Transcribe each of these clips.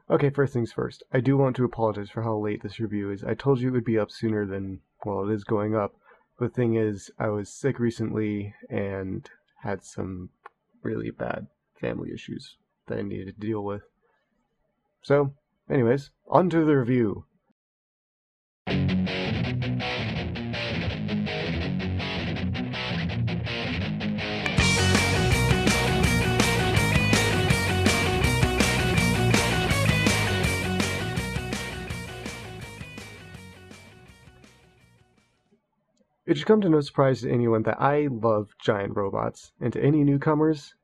Okay, first things first. I do want to apologize for how late this review is. I told you it would be up sooner than, well, it is going up. The thing is, I was sick recently and had some really bad family issues that I needed to deal with. So, anyways, on to the review. It should come to no surprise to anyone that I love giant robots, and to any newcomers,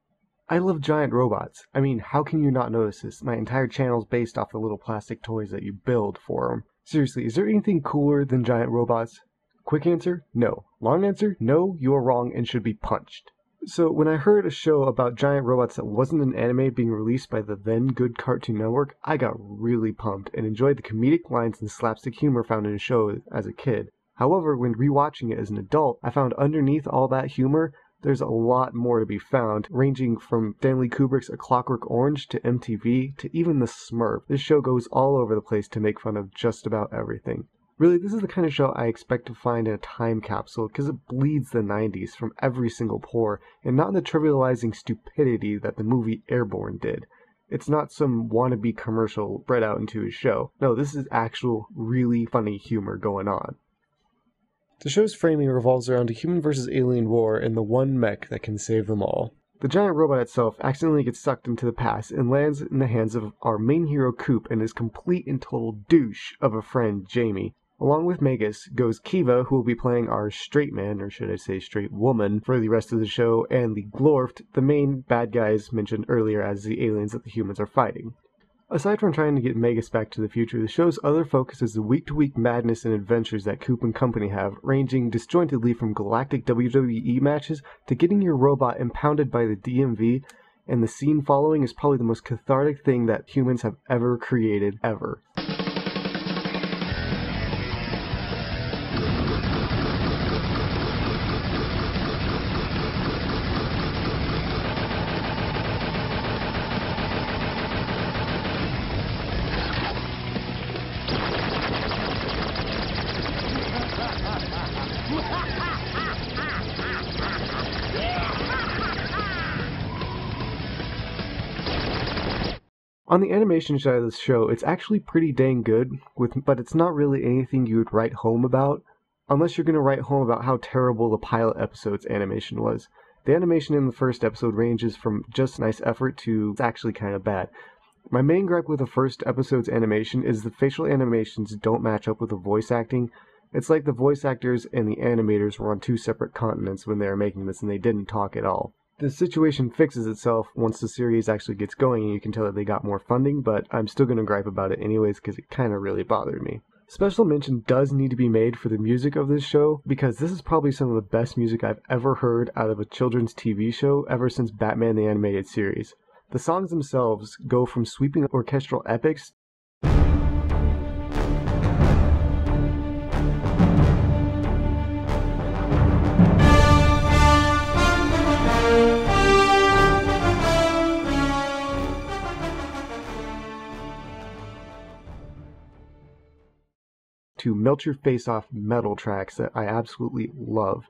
I love giant robots. I mean, how can you not notice this? My entire channel is based off the little plastic toys that you build for them. Seriously, is there anything cooler than giant robots? Quick answer, no. Long answer, no, you are wrong and should be punched. So when I heard a show about giant robots that wasn't an anime being released by the then good Cartoon Network, I got really pumped and enjoyed the comedic lines and slapstick humor found in the show as a kid. However, when rewatching it as an adult, I found underneath all that humor, there's a lot more to be found, ranging from Stanley Kubrick's A Clockwork Orange to MTV to even the Smurf. This show goes all over the place to make fun of just about everything. Really, this is the kind of show I expect to find in a time capsule because it bleeds the 90s from every single pore, and not in the trivializing stupidity that the movie Airborne did. It's not some wannabe commercial spread out into a show. No, this is actual, really funny humor going on. The show's framing revolves around a human versus alien war and the one mech that can save them all. The giant robot itself accidentally gets sucked into the past and lands in the hands of our main hero Coop and his complete and total douche of a friend Jamie. Along with Magus goes Kiva, who will be playing our straight man, or should I say straight woman, for the rest of the show, and the Glorft, the main bad guys mentioned earlier as the aliens that the humans are fighting. Aside from trying to get Magus back to the future, the show's other focus is the week-to-week madness and adventures that Coop and company have, ranging disjointedly from galactic WWE matches to getting your robot impounded by the DMV, and the scene following is probably the most cathartic thing that humans have ever created, ever. On the animation side of this show, it's actually pretty dang good, but it's not really anything you would write home about, unless you're going to write home about how terrible the pilot episode's animation was. The animation in the first episode ranges from just nice effort to it's actually kind of bad. My main gripe with the first episode's animation is the facial animations don't match up with the voice acting. It's like the voice actors and the animators were on two separate continents when they were making this and they didn't talk at all. The situation fixes itself once the series actually gets going and you can tell that they got more funding, but I'm still going to gripe about it anyways because it kind of really bothered me. Special mention does need to be made for the music of this show because this is probably some of the best music I've ever heard out of a children's TV show ever since Batman the Animated Series. The songs themselves go from sweeping orchestral epics to melt your face off metal tracks that I absolutely love.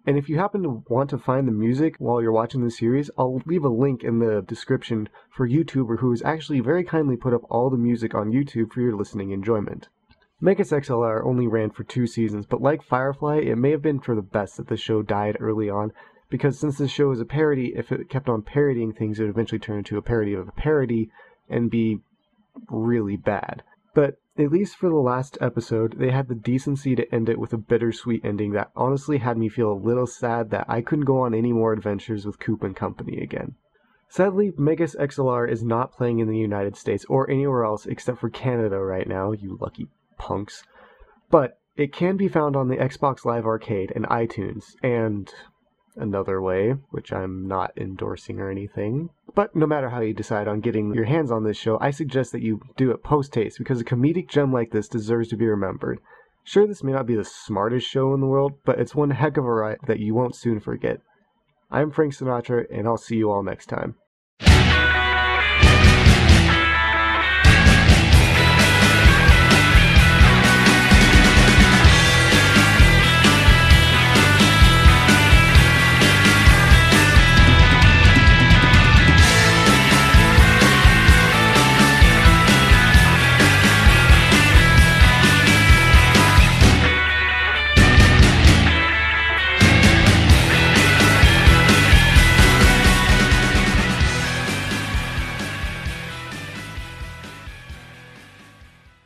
And if you happen to want to find the music while you're watching the series, I'll leave a link in the description for a YouTuber who has actually very kindly put up all the music on YouTube for your listening enjoyment. Megas XLR only ran for 2 seasons, but like Firefly, it may have been for the best that the show died early on, because since this show is a parody, if it kept on parodying things, it would eventually turn into a parody of a parody and be really bad. But at least for the last episode, they had the decency to end it with a bittersweet ending that honestly had me feel a little sad that I couldn't go on any more adventures with Coop and company again. Sadly, Megas XLR is not playing in the United States or anywhere else except for Canada right now, you lucky punks. But it can be found on the Xbox Live Arcade and iTunes, and another way, which I'm not endorsing or anything. But no matter how you decide on getting your hands on this show, I suggest that you do it post-haste, because a comedic gem like this deserves to be remembered. Sure, this may not be the smartest show in the world, but it's one heck of a ride that you won't soon forget. I'm Frank Sinatra, and I'll see you all next time.